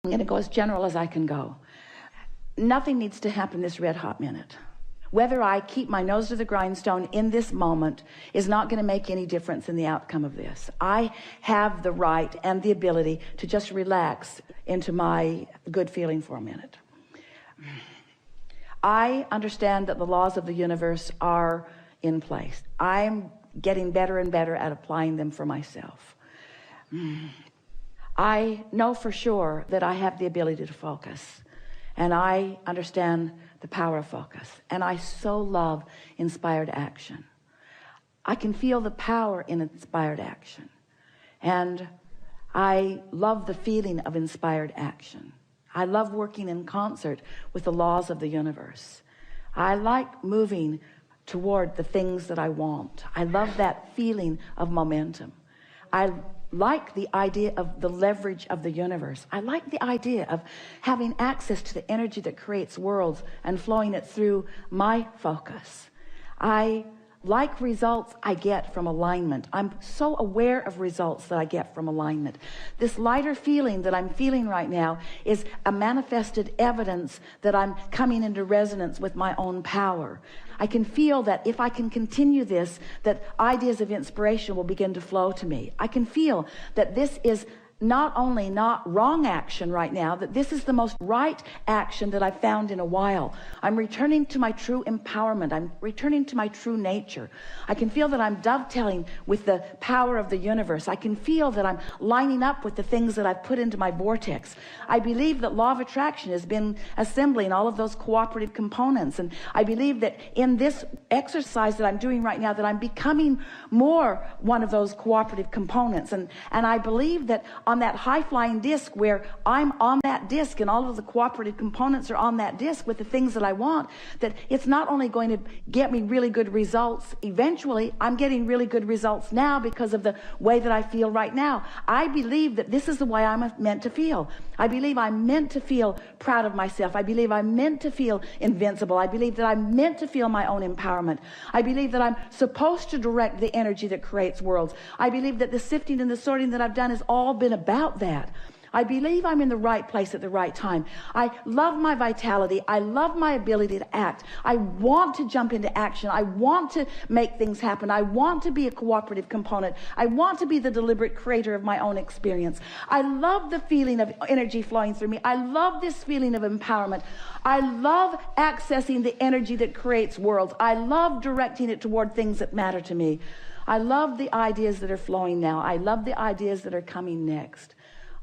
I'm going to go as general as I can go. Nothing needs to happen this red hot minute. Whether I keep my nose to the grindstone in this moment is not going to make any difference in the outcome of this. I have the right and the ability to just relax into my good feeling for a minute. I understand that the laws of the universe are in place. I'm getting better and better at applying them for myself. I know for sure that I have the ability to focus, and I understand the power of focus, and I so love inspired action. I can feel the power in inspired action, and I love the feeling of inspired action. I love working in concert with the laws of the universe. I like moving toward the things that I want. I love that feeling of momentum. I like the idea of the leverage of the universe. I like the idea of having access to the energy that creates worlds and flowing it through my focus. I like results I get from alignment. I'm so aware of results that I get from alignment. This lighter feeling that I'm feeling right now is a manifested evidence that I'm coming into resonance with my own power. I can feel that if I can continue this, that ideas of inspiration will begin to flow to me. I can feel that this is not only not wrong action right now, that this is the most right action that I've found in a while. I'm returning to my true empowerment. I'm returning to my true nature. I can feel that I'm dovetailing with the power of the universe. I can feel that I'm lining up with the things that I've put into my vortex. I believe that law of attraction has been assembling all of those cooperative components. And I believe that in this exercise that I'm doing right now, that I'm becoming more one of those cooperative components. And I believe that on that high-flying disc where I'm on that disc and all of the cooperative components are on that disc with the things that I want, that it's not only going to get me really good results eventually, I'm getting really good results now because of the way that I feel right now. I believe that this is the way I'm meant to feel. I believe I'm meant to feel proud of myself. I believe I'm meant to feel invincible. I believe that I'm meant to feel my own empowerment. I believe that I'm supposed to direct the energy that creates worlds. I believe that the sifting and the sorting that I've done has all been about that. I believe I'm in the right place at the right time. I love my vitality. I love my ability to act. I want to jump into action. I want to make things happen. I want to be a cooperative component. I want to be the deliberate creator of my own experience. I love the feeling of energy flowing through me. I love this feeling of empowerment. I love accessing the energy that creates worlds. I love directing it toward things that matter to me. I love the ideas that are flowing now. I love the ideas that are coming next.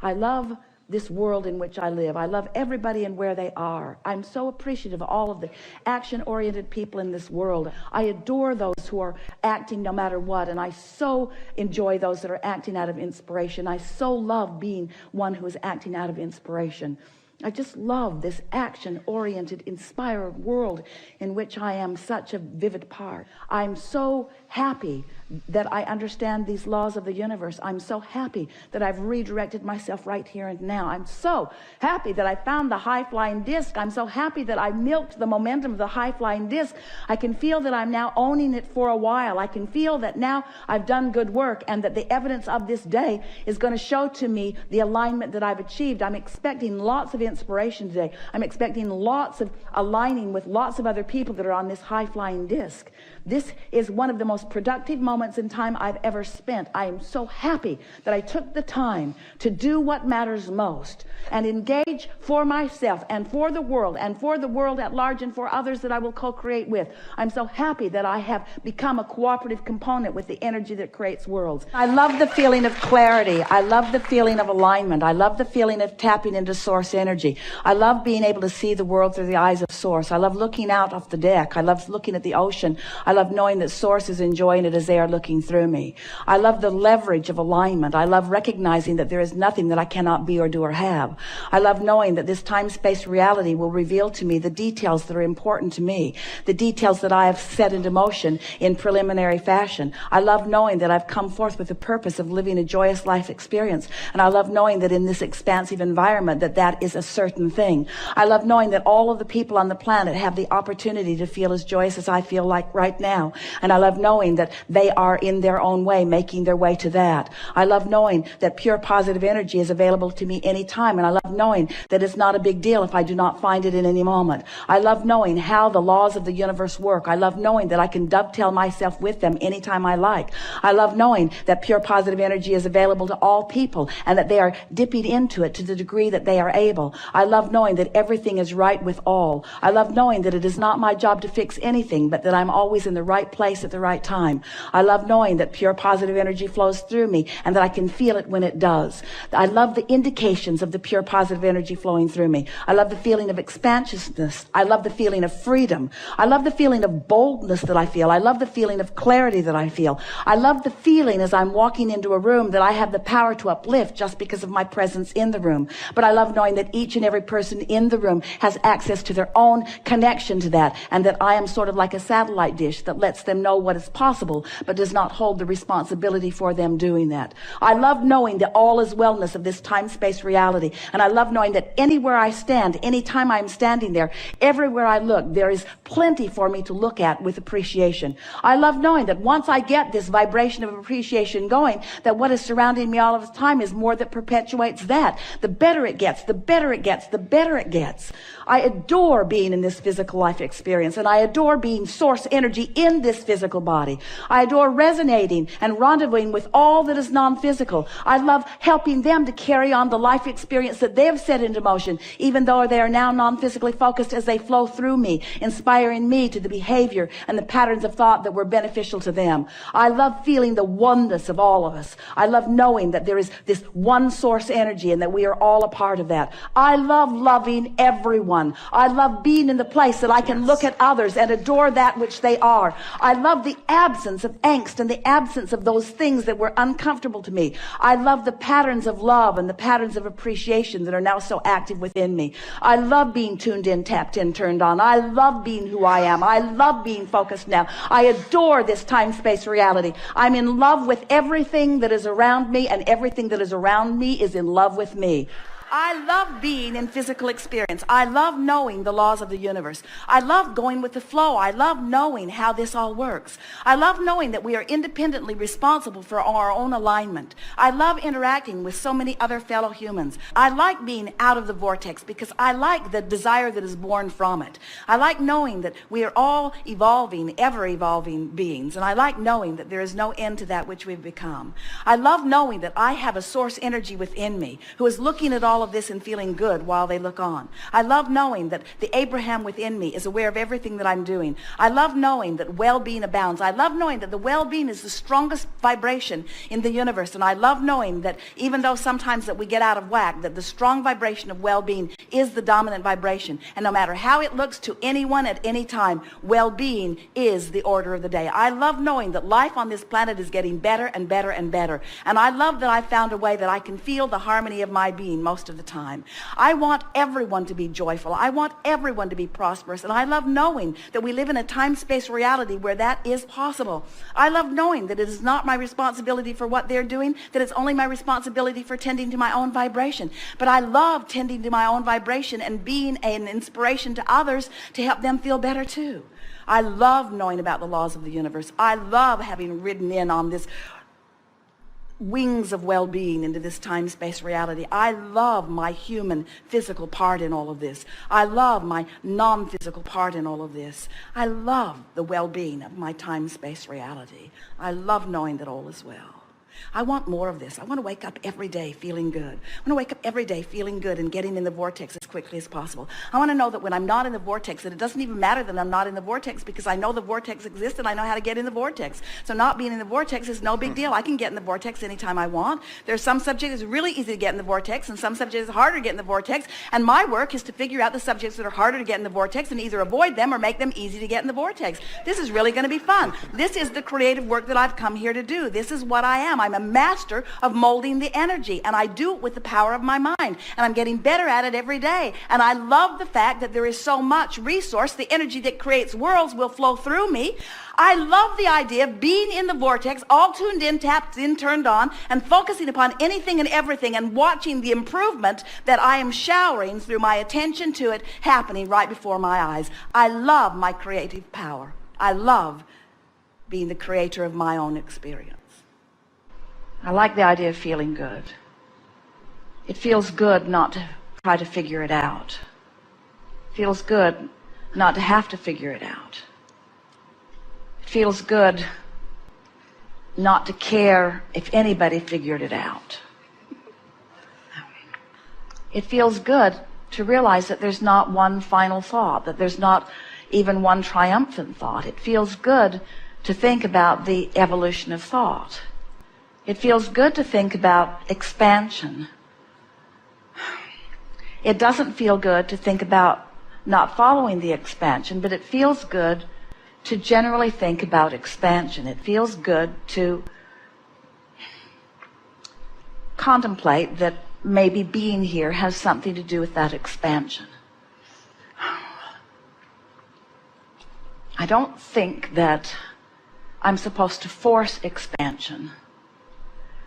I love this world in which I live. I love everybody and where they are. I'm so appreciative of all of the action-oriented people in this world. I adore those who are acting no matter what, and I so enjoy those that are acting out of inspiration. I so love being one who is acting out of inspiration. I just love this action-oriented, inspired world in which I am such a vivid part. I'm so happy that I understand these laws of the universe. I'm so happy that I've redirected myself right here and now. I'm so happy that I found the high-flying disc. I'm so happy that I milked the momentum of the high-flying disc. I can feel that I'm now owning it for a while. I can feel that now I've done good work and that the evidence of this day is going to show to me the alignment that I've achieved. I'm expecting lots of inspiration today. I'm expecting lots of aligning with lots of other people that are on this high-flying disc. This is one of the most productive moments in time I've ever spent. I am so happy that I took the time to do what matters most and engage for myself and for the world at large and for others that I will co-create with. I'm so happy that I have become a cooperative component with the energy that creates worlds. I love the feeling of clarity. I love the feeling of alignment. I love the feeling of tapping into source energy. I love being able to see the world through the eyes of source. I love looking out off the deck. I love looking at the ocean. I love knowing that source is enjoying it as they are looking through me. I love the leverage of alignment. I love recognizing that there is nothing that I cannot be or do or have. I love knowing that this time-space reality will reveal to me the details that are important to me, the details that I have set into motion in preliminary fashion. I love knowing that I've come forth with the purpose of living a joyous life experience. And I love knowing that in this expansive environment that is a certain thing. I love knowing that all of the people on the planet have the opportunity to feel as joyous as I feel like right now. And I love knowing that they are in their own way making their way to that. I love knowing that pure positive energy is available to me anytime. And I love knowing that it's not a big deal if I do not find it in any moment. I love knowing how the laws of the universe work. I love knowing that I can dovetail myself with them anytime I like. I love knowing that pure positive energy is available to all people and that they are dipping into it to the degree that they are able. I love knowing that everything is right with all. I love knowing that it is not my job to fix anything, but that I'm always in the right place at the right time. I love knowing that pure positive energy flows through me and that I can feel it when it does. I love the indications of the pure positive energy flowing through me. I love the feeling of expansiveness. I love the feeling of freedom. I love the feeling of boldness that I feel. I love the feeling of clarity that I feel. I love the feeling as I'm walking into a room that I have the power to uplift just because of my presence in the room. But I love knowing that each and every person in the room has access to their own connection to that, and that I am sort of like a satellite dish that lets them know what is possible, but does not hold the responsibility for them doing that. I love knowing the all is wellness of this time-space reality, and I love knowing that anywhere I stand, anytime I'm standing there, everywhere I look, there is plenty for me to look at with appreciation. I love knowing that once I get this vibration of appreciation going, that what is surrounding me all of the time is more that perpetuates that. The better it gets, the better it gets, the better it gets. I adore being in this physical life experience, and I adore being source energy in this physical body. I adore resonating and rendezvousing with all that is non-physical. I love helping them to carry on the life experience that they have set into motion, even though they are now non-physically focused, as they flow through me, inspiring me to the behavior and the patterns of thought that were beneficial to them. I love feeling the oneness of all of us. I love knowing that there is this one source energy and that we are all a part of that. I love loving everyone. I love being in the place that I can look at others and adore that which they are. I love the absence of angst and the absence of those things that were uncomfortable to me. I love the patterns of love and the patterns of appreciation that are now so active within me. I love being tuned in, tapped in, turned on. I love being who I am. I love being focused now. I adore this time-space reality. I'm in love with everything that is around me, and everything that is around me is in love with me. I love being in physical experience. I love knowing the laws of the universe. I love going with the flow. I love knowing how this all works. I love knowing that we are independently responsible for our own alignment. I love interacting with so many other fellow humans. I like being out of the vortex because I like the desire that is born from it. I like knowing that we are all evolving, ever-evolving beings, and I like knowing that there is no end to that which we've become. I love knowing that I have a source energy within me who is looking at all of this and feeling good while they look on. I love knowing that the Abraham within me is aware of everything that I'm doing. I love knowing that well-being abounds. I love knowing that the well-being is the strongest vibration in the universe. And I love knowing that even though sometimes that we get out of whack, that the strong vibration of well-being is the dominant vibration. And no matter how it looks to anyone at any time, well-being is the order of the day. I love knowing that life on this planet is getting better and better and better. And I love that I found a way that I can feel the harmony of my being most of the time. I want everyone to be joyful. I want everyone to be prosperous. And I love knowing that we live in a time-space reality where that is possible. I love knowing that it is not my responsibility for what they're doing, that it's only my responsibility for tending to my own vibration. But I love tending to my own vibration and being an inspiration to others to help them feel better too. I love knowing about the laws of the universe. I love having ridden in on this wings of well-being into this time-space reality. I love my human physical part in all of this. I love my non-physical part in all of this. I love the well-being of my time-space reality. I love knowing that all is well. I want more of this. I want to wake up every day feeling good. I want to wake up every day feeling good and getting in the vortex as quickly as possible. I want to know that when I'm not in the vortex, that it doesn't even matter that I'm not in the vortex, because I know the vortex exists and I know how to get in the vortex. So not being in the vortex is no big deal. I can get in the vortex anytime I want. There's some subjects it's really easy to get in the vortex, and some subjects it's harder to get in the vortex. And my work is to figure out the subjects that are harder to get in the vortex and either avoid them or make them easy to get in the vortex. This is really going to be fun. This is the creative work that I've come here to do. This is what I am. I'm a master of molding the energy, and I do it with the power of my mind, and I'm getting better at it every day. And I love the fact that there is so much resource. The energy that creates worlds will flow through me. I love the idea of being in the vortex, all tuned in, tapped in, turned on, and focusing upon anything and everything and watching the improvement that I am showering through my attention to it happening right before my eyes. I love my creative power. I love being the creator of my own experience. I like the idea of feeling good. It feels good not to try to figure it out. It feels good not to have to figure it out. It feels good not to care if anybody figured it out. It feels good to realize that there's not one final thought, that there's not even one triumphant thought. It feels good to think about the evolution of thought. It feels good to think about expansion. It doesn't feel good to think about not following the expansion, but it feels good to generally think about expansion. It feels good to contemplate that maybe being here has something to do with that expansion. I don't think that I'm supposed to force expansion.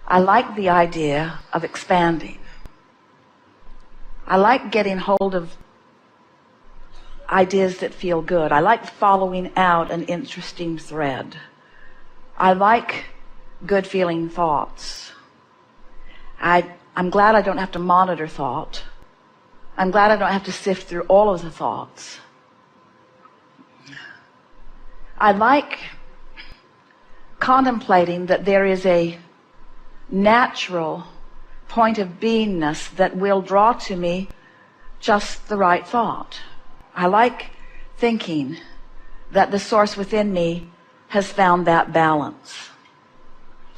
I like the idea of expanding. I like getting hold of ideas that feel good. I like following out an interesting thread. I like good feeling thoughts. I'm glad I don't have to monitor thought. I'm glad I don't have to sift through all of the thoughts. I like contemplating that there is a natural point of beingness that will draw to me just the right thought. I like thinking that the source within me has found that balance.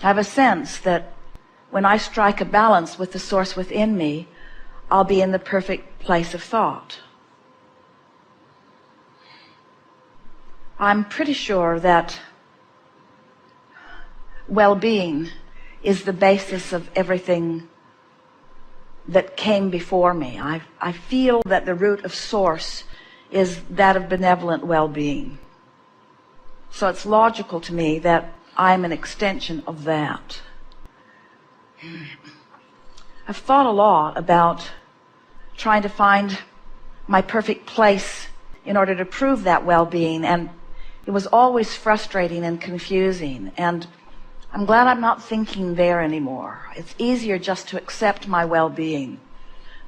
I have a sense that when I strike a balance with the source within me, I'll be in the perfect place of thought. I'm pretty sure that well-being is the basis of everything that came before me. I feel that the root of source is that of benevolent well-being. So it's logical to me that I'm an extension of that. I've thought a lot about trying to find my perfect place in order to prove that well-being, and it was always frustrating and confusing, and I'm glad I'm not thinking there anymore. It's easier just to accept my well-being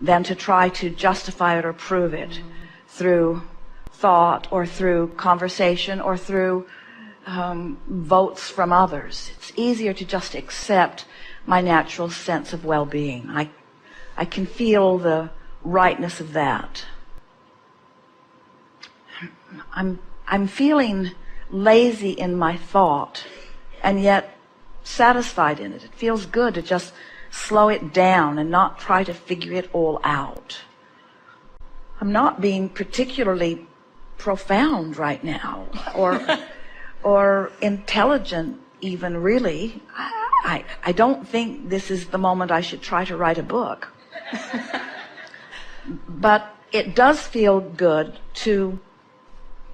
than to try to justify it or prove it through thought or through conversation or through votes from others. It's easier to just accept my natural sense of well-being. I can feel the rightness of that. I'm feeling lazy in my thought and yet satisfied in it. It feels good to just slow it down and not try to figure it all out. I'm not being particularly profound right now or intelligent even, really. I don't think this is the moment I should try to write a book. But it does feel good to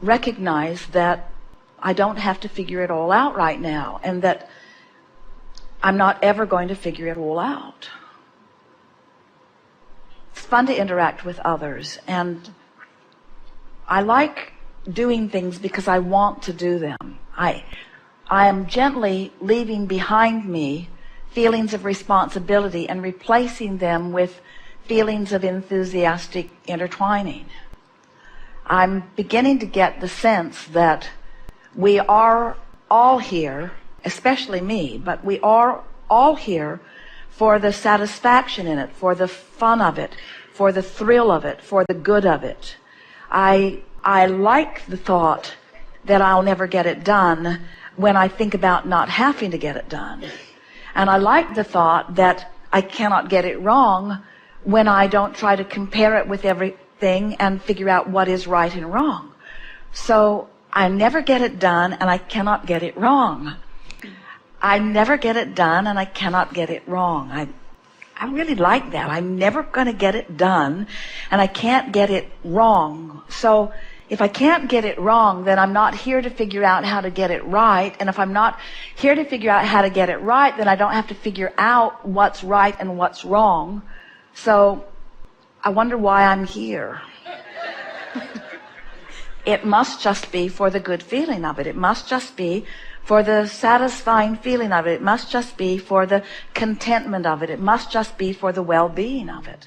recognize that I don't have to figure it all out right now, and that I'm not ever going to figure it all out. It's fun to interact with others, and I like doing things because I want to do them. I am gently leaving behind me feelings of responsibility and replacing them with feelings of enthusiastic intertwining. I'm beginning to get the sense that we are all here, especially me, but we are all here for the satisfaction in it, for the fun of it, for the thrill of it, for the good of it. I like the thought that I'll never get it done when I think about not having to get it done. And I like the thought that I cannot get it wrong when I don't try to compare it with everything and figure out what is right and wrong. So I never get it done and I cannot get it wrong. I never get it done, and I cannot get it wrong. I really like that. I'm never going to get it done, and I can't get it wrong. So if I can't get it wrong, then I'm not here to figure out how to get it right. And if I'm not here to figure out how to get it right, then I don't have to figure out what's right and what's wrong. So I wonder why I'm here. It must just be for the good feeling of it. It must just be for the satisfying feeling of it. It must just be for the contentment of it. It must just be for the well-being of it.